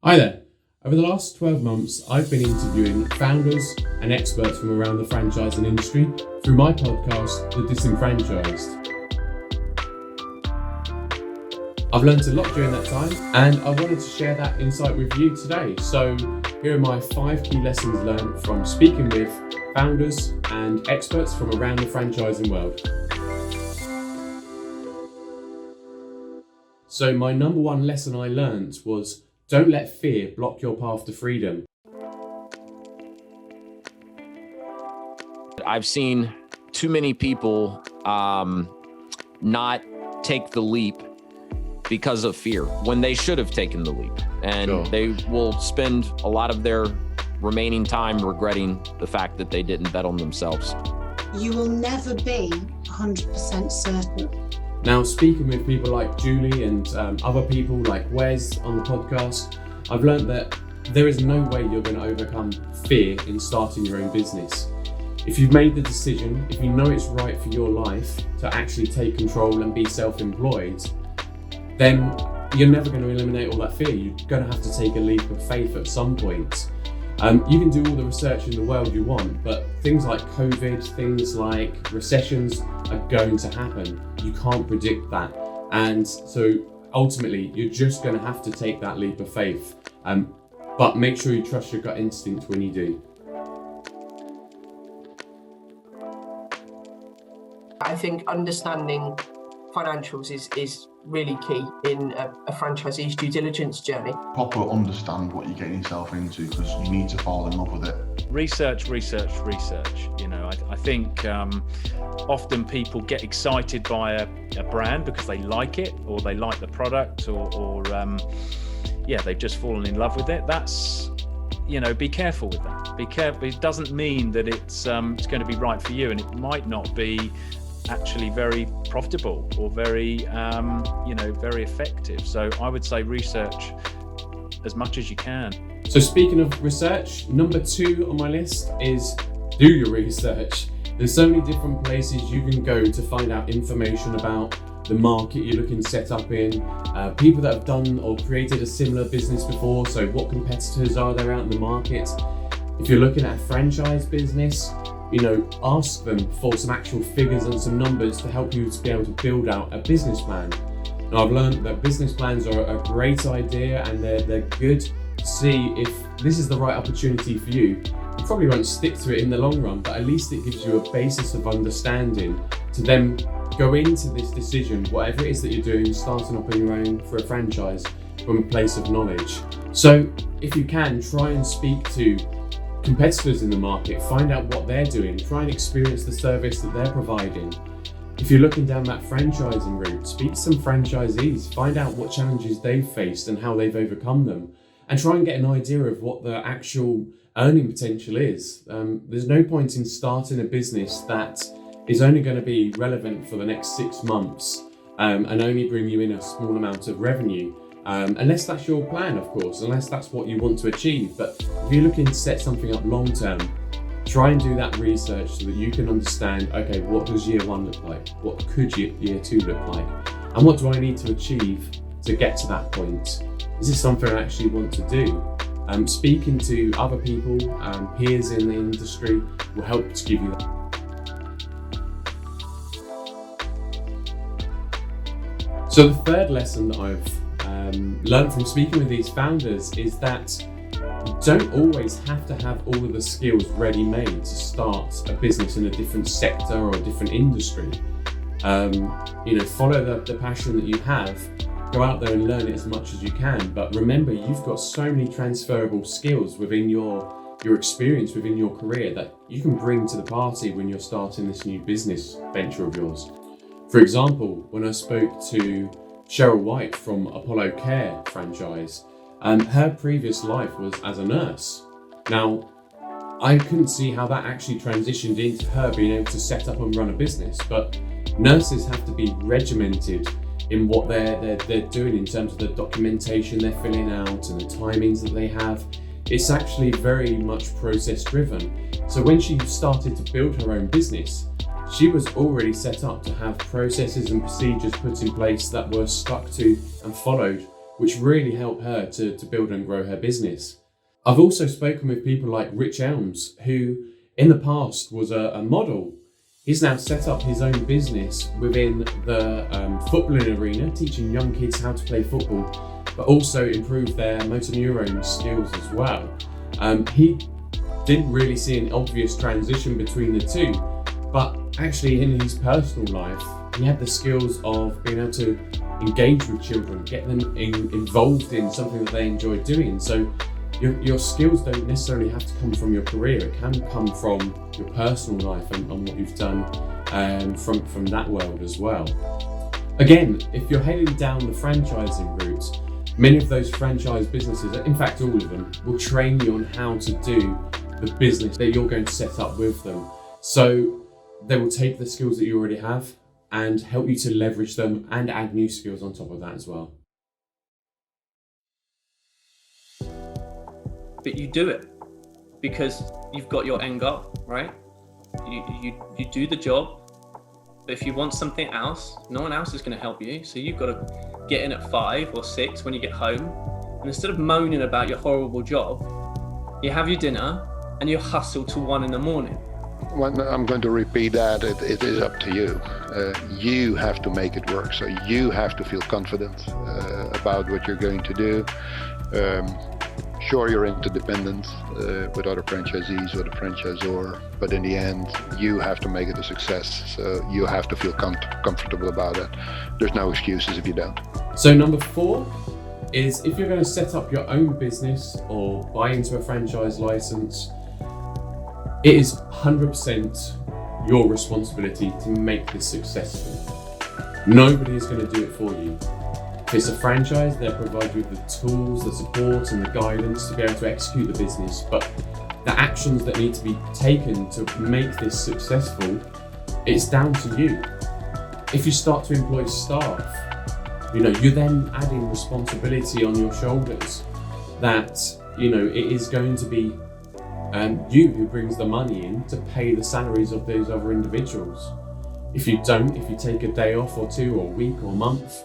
Hi there. Over the last 12 months, I've been interviewing founders and experts from around the franchising industry through my podcast, The Disenfranchised. I've learned a lot during that time, and I wanted to share that insight with you today. So here are my 5 key lessons learned from speaking with founders and experts from around the franchising world. So my number 1 lesson I learned was, don't let fear block your path to freedom. I've seen too many people not take the leap because of fear when they should have taken the leap. And Sure. They will spend a lot of their remaining time regretting the fact that they didn't bet on themselves. You will never be 100% certain. Now, speaking with people like Julie and other people like Wes on the podcast, I've learned that there is no way you're going to overcome fear in starting your own business. If you've made the decision, if you know it's right for your life to actually take control and be self-employed, then you're never going to eliminate all that fear. You're going to have to take a leap of faith at some point. You can do all the research in the world you want, but things like COVID, things like recessions are going to happen. You can't predict that. And so ultimately, you're just going to have to take that leap of faith. But make sure you trust your gut instinct when you do. I think understanding financials is really key in a franchisee's due diligence journey. Proper understand what you're getting yourself into, because you need to fall in love with it. Research. You know, I think often people get excited by a brand because they like it, or they like the product, or they've just fallen in love with it. That's, you know, be careful with that. Be careful. It doesn't mean that it's going to be right for you, and it might not be actually very profitable or very very effective. So I would say research as much as you can. So speaking of research, number 2 on my list is do your research. There's so many different places you can go to find out information about the market you're looking to set up in, people that have done or created a similar business before. So what competitors are there out in the market? If you're looking at a franchise business, you know, ask them for some actual figures and some numbers to help you to be able to build out a business plan. Now, I've learned that business plans are a great idea, and they're good to see if this is the right opportunity for you. You probably won't stick to it in the long run, but at least it gives you a basis of understanding to then go into this decision, whatever it is that you're doing, starting up on your own for a franchise, from a place of knowledge. So if you can, try and speak to competitors in the market, find out what they're doing, try and experience the service that they're providing. If you're looking down that franchising route, speak to some franchisees, find out what challenges they've faced and how they've overcome them, and try and get an idea of what the actual earning potential is. There's no point in starting a business that is only going to be relevant for the next 6 months and only bring you in a small amount of revenue. Unless that's your plan, of course, unless that's what you want to achieve. But if you're looking to set something up long term, try and do that research so that you can understand, okay, what does year 1 look like? What could year 2 look like? And what do I need to achieve to get to that point? Is this something I actually want to do? Speaking to other people, peers in the industry, will help to give you that. So the 3rd lesson that I've learned from speaking with these founders is that you don't always have to have all of the skills ready-made to start a business in a different sector or a different industry. Follow the passion that you have, go out there and learn it as much as you can. But remember, you've got so many transferable skills within your experience within your career that you can bring to the party when you're starting this new business venture of yours. For example, when I spoke to Cheryl White from Apollo Care franchise, her previous life was as a nurse. Now, I couldn't see how that actually transitioned into her being able to set up and run a business, but nurses have to be regimented in what they're doing in terms of the documentation they're filling out and the timings that they have. It's actually very much process driven. So when she started to build her own business, she was already set up to have processes and procedures put in place that were stuck to and followed which really helped her to build and grow her business. I've also spoken with people like Rich Elms, who in the past was a model. He's now set up his own business within the footballing arena, teaching young kids how to play football, but also improve their motor neuron skills as well. He didn't really see an obvious transition between the two, but actually in his personal life, he had the skills of being able to engage with children, get them involved in something that they enjoy doing. So your skills don't necessarily have to come from your career. It can come from your personal life and what you've done from that world as well. Again, if you're heading down the franchising route, many of those franchise businesses, in fact all of them, will train you on how to do the business that you're going to set up with them. So they will take the skills that you already have and help you to leverage them and add new skills on top of that as well. But you do it because you've got your end goal, right? You do the job, but if you want something else, no one else is going to help you. So you've got to get in at 5 or 6 when you get home, and instead of moaning about your horrible job, you have your dinner and you hustle till 1 a.m. Well, I'm going to repeat that. It is up to you. You have to make it work. So you have to feel confident about what you're going to do. Sure, you're interdependent with other franchisees or the franchisor, but in the end, you have to make it a success. So you have to feel comfortable about it. There's no excuses if you don't. So number 4 is if you're going to set up your own business or buy into a franchise license, it is 100% your responsibility to make this successful. Nobody is going to do it for you. If it's a franchise, they'll provide you with the tools, the support and the guidance to be able to execute the business, but the actions that need to be taken to make this successful, it's down to you. If you start to employ staff, you're then adding responsibility on your shoulders that, it is going to be you who brings the money in to pay the salaries of those other individuals. If you take a day off or 2 or a week or a month,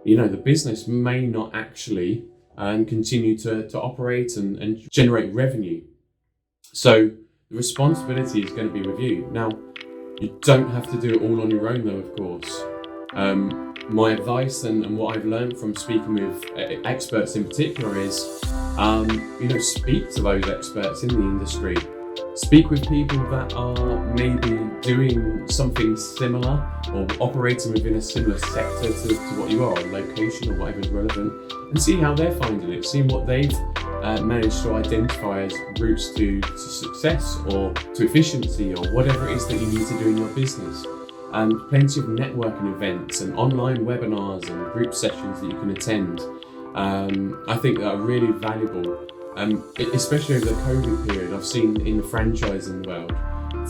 the business may not actually continue to operate and generate revenue. So the responsibility is going to be with you. Now, you don't have to do it all on your own though, of course. My advice and what I've learned from speaking with experts in particular is, speak to those experts in the industry. Speak with people that are maybe doing something similar or operating within a similar sector to what you are, or location or whatever is relevant, and see how they're finding it, see what they've managed to identify as routes to success or to efficiency or whatever it is that you need to do in your business. Plenty of networking events and online webinars and group sessions that you can attend. I think that are really valuable. Especially over the COVID period, I've seen in the franchising world,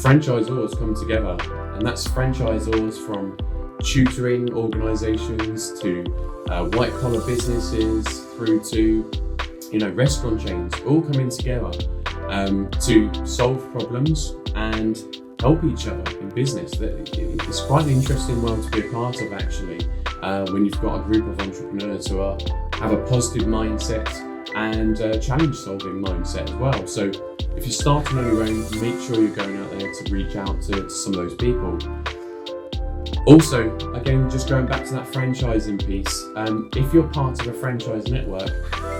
franchisors come together, and that's franchisors from tutoring organisations to white collar businesses through to restaurant chains, all coming together to solve problems and help each other in business. It's quite an interesting world to be a part of actually, when you've got a group of entrepreneurs who have a positive mindset and challenge solving mindset as well. So if you're starting on your own, make sure you're going out there to reach out to some of those people. Also, again, just going back to that franchising piece, if you're part of a franchise network,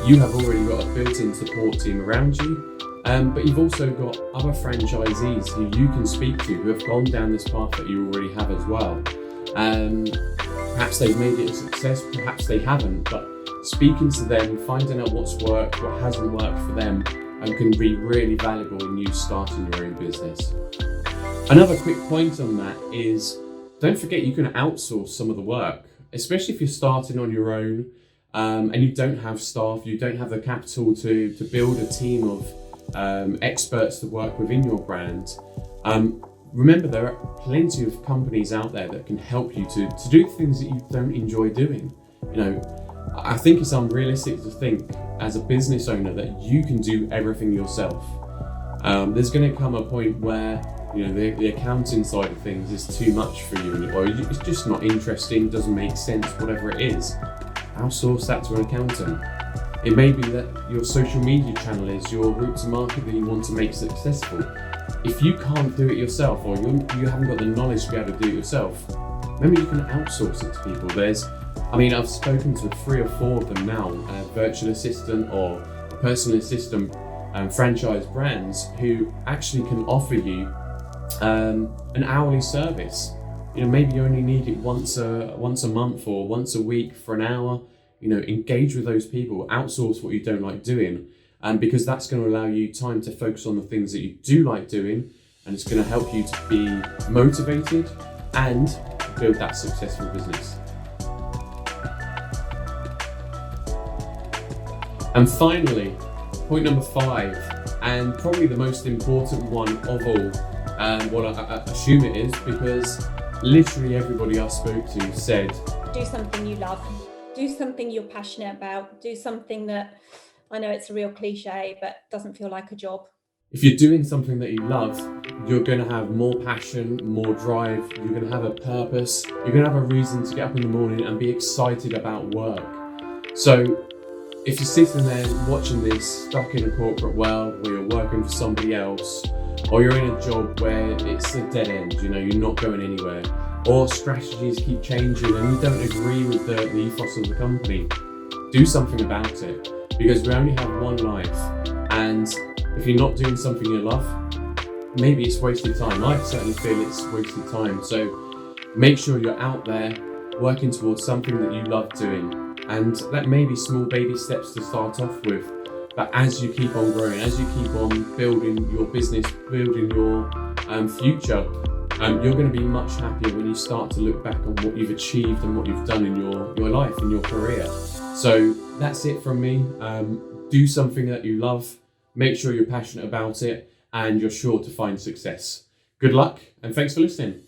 you have already got a built-in support team around you, but you've also got other franchisees who you can speak to who have gone down this path that you already have as well. Perhaps they've made it a success, perhaps they haven't, but speaking to them, finding out what's worked, what hasn't worked for them, can be really valuable in you starting your own business. Another quick point on that is, don't forget you can outsource some of the work, especially if you're starting on your own and you don't have staff, you don't have the capital to build a team of experts to work within your brand. Remember, there are plenty of companies out there that can help you to do things that you don't enjoy doing. I think it's unrealistic to think as a business owner that you can do everything yourself. There's going to come a point where the accounting side of things is too much for you, or it's just not interesting, doesn't make sense, whatever it is. outsource that to an accountant. It may be that your social media channel is your route to market that you want to make successful. If you can't do it yourself, or you haven't got the knowledge to be able to do it yourself, maybe you can outsource it to people. I've spoken to 3 or 4 of them now, a virtual assistant or a personal assistant, franchise brands who actually can offer you an hourly service. Maybe you only need it once a month or once a week for an hour. Engage with those people, outsource what you don't like doing, because that's going to allow you time to focus on the things that you do like doing, and it's going to help you to be motivated and build that successful business. And finally, point number 5, and probably the most important one of all, I assume it is, because literally everybody I spoke to said, do something you love, do something you're passionate about, do something that, I know it's a real cliche, but doesn't feel like a job. If you're doing something that you love, you're going to have more passion, more drive, you're going to have a purpose, you're going to have a reason to get up in the morning and be excited about work. So if you're sitting there watching this, stuck in a corporate world where you're working for somebody else, or you're in a job where it's a dead end, you're not going anywhere, or strategies keep changing and you don't agree with the ethos of the company, do something about it, because we only have one life, and if you're not doing something you love, maybe it's wasted time. I certainly feel it's wasted time. So make sure you're out there working towards something that you love doing, and that may be small baby steps to start off with, but as you keep on growing, as you keep on building your business, building your future, you're going to be much happier when you start to look back on what you've achieved and what you've done in your life, in your career. So that's it from me. Do something that you love, make sure you're passionate about it, and you're sure to find success. Good luck, and thanks for listening.